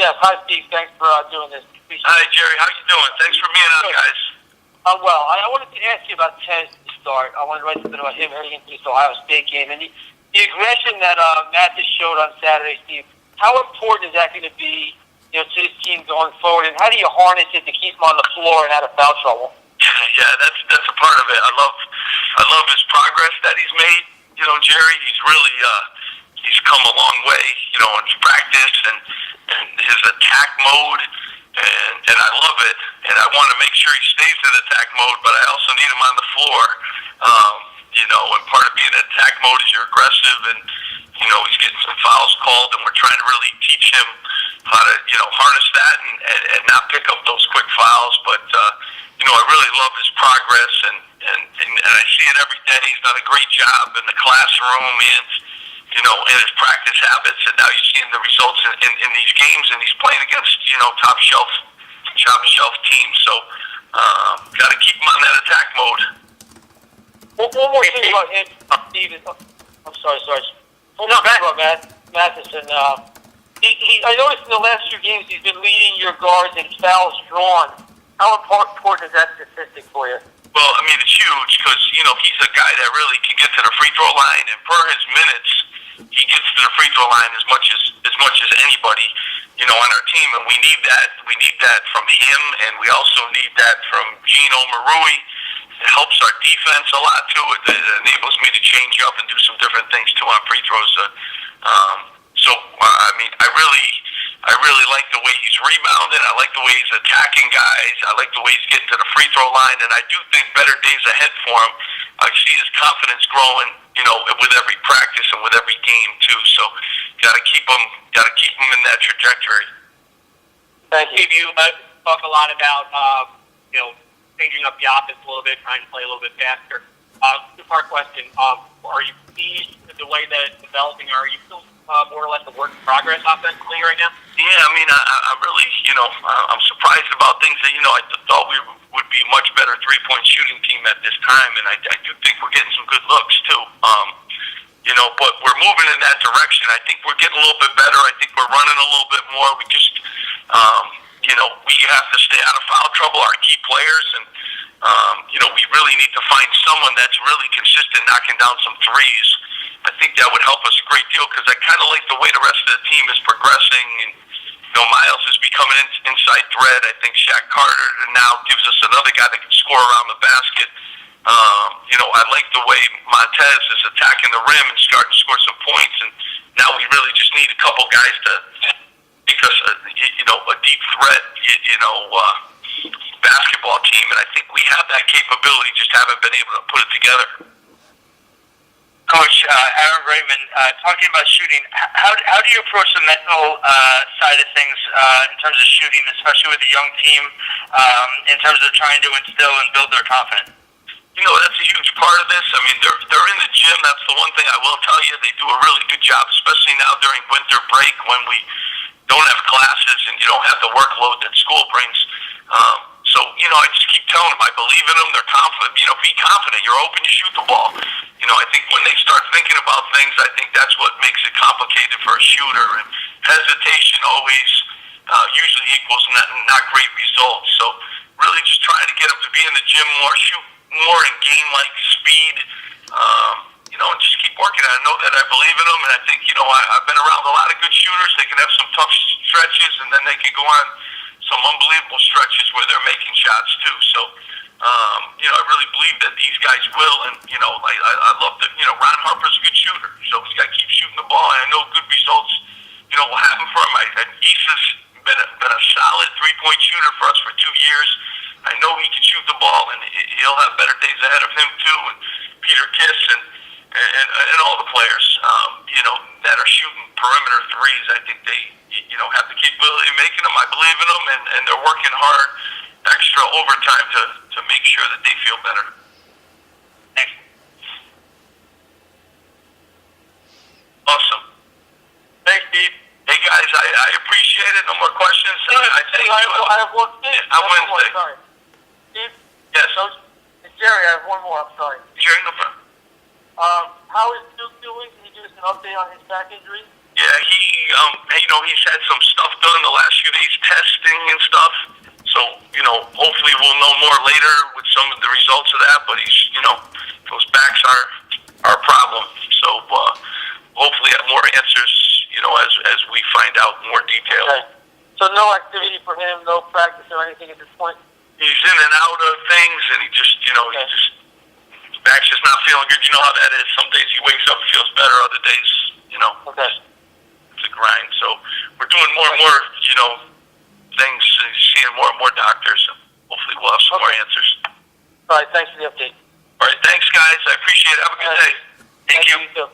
Yes, hi Steve. Thanks for doing this. Appreciate Hi Jerry, how you doing? Thanks for being on, guys. Well, I wanted to ask you about Tez to start. I wanted to write something about him heading into this Ohio State game. And the aggression that Mathis showed on Saturday, Steve, how important is that going to be to this team going forward? And how do you harness it to keep him on the floor and out of foul trouble? Yeah, that's a part of it. I love his progress that he's made. Jerry, he's really he's come a long way, in his practice and his attack mode, and I love it. And I want to make sure he stays in attack mode, but I also need him on the floor. And part of being in attack mode is you're aggressive, and he's getting some fouls called, and we're trying to really teach him how to harness that and not pick up those quick fouls. But I really love his progress, and I see it every day. He's done a great job in the classroom and in his practice habits, and now you're seeing the results in these games, and he's playing against top shelf teams. So got to keep him on that attack mode. One more thing about him, Steve. I'm sorry. One more thing about Matheson. I noticed in the last few games he's been leading your guards in fouls drawn. How important is that statistic for you? Well, I mean, it's huge because, he's a guy that really can get to the free throw line, and per his minutes, he gets to the free throw line as much as anybody, on our team, and we need that. We need that from him, and we also need that from Gino Marui. It helps our defense a lot, too. It enables me to change up and do some different things, too, on free throws. I really like the way he's rebounding. I like the way he's attacking guys. I like the way he's getting to the free throw line, and I do think better days ahead for him. I see his confidence growing, with every practice and with every game too. So, got to keep him in that trajectory. Thank you. Steve, you talk a lot about changing up the offense a little bit, trying to play a little bit faster. Two-part question: are you pleased with the way that it's developing? Are you still more or less a work in progress offensively right now? Yeah, I mean, I really, I'm surprised about things that, I thought we would be a much better three-point shooting team at this time, and I do think we're getting some good looks, too. But we're moving in that direction. I think we're getting a little bit better. I think we're running a little bit more. We just, we have to stay out of foul trouble, our key players, and, we really need to find someone that's really consistent knocking down some threes. I think that would help us a great deal because I kind of like the way the rest of the team is progressing. And, Miles is becoming an inside threat. I think Shaq Carter now gives us another guy that can score around the basket. I like the way Montez is attacking the rim and starting to score some points. And now we really just need a couple guys to make us, a deep threat, basketball team. And I think we have that capability, just haven't been able to put it together. Coach Aaron Raymond, talking about shooting, how do you approach the mental side of things in terms of shooting, especially with a young team, in terms of trying to instill and build their confidence? That's a huge part of this. I mean, they're in the gym. That's the one thing I will tell you. They do a really good job, especially now during winter break when we don't have classes and you don't have the workload that school brings. So, I just keep telling them I believe in them. They're confident. Be confident. You're open to shoot the ball. I think when they start thinking about things, I think that's what makes it complicated for a shooter. And hesitation always usually equals not great results. So really just trying to get them to be in the gym more, shoot more, and gain speed. And just keep working on it. I know that I believe in them, and I think I've been around a lot of good shooters. They can have some tough stretches, and then they can go on some unbelievable stretches where they're making shots too. So, I really believe that these guys will, and I love that. Ron Harper's a good shooter, so he's got to keep shooting the ball. And I know good results, will happen for him. Isa's been a solid three-point shooter for us for 2 years. I know he can shoot the ball, and he'll have better days ahead of him too. And Peter Kiss and all the players, that are shooting perimeter threes. I think they, have the capability of making them. I believe in them, and they're working hard, extra overtime to make sure that they feel better. Thanks. Awesome. Thanks, Steve. Hey guys, I appreciate it. No more questions. I have one. On Wednesday. Sorry. Steve? Yes. Coach? Jerry, I have one more. I'm sorry. Jerry, no problem. How is Duke doing? Can you give us an update on his back injury? Yeah, he's had some stuff done the last few days, testing and stuff. So, hopefully we'll know more later with some of the results of that. But those backs are a problem. So, hopefully have more answers, as we find out more detail. Okay. So no activity for him, no practice or anything at this point? He's in and out of things, and he just, his back's just not feeling good. You know how that is. Some days he wakes up and feels better. Other days, Okay. it's a grind. So we're doing more and more, things, seeing more and more doctors. And hopefully we'll have some more answers. All right, thanks for the update. All right, thanks, guys. I appreciate it. Have a good day. Thank you. You too.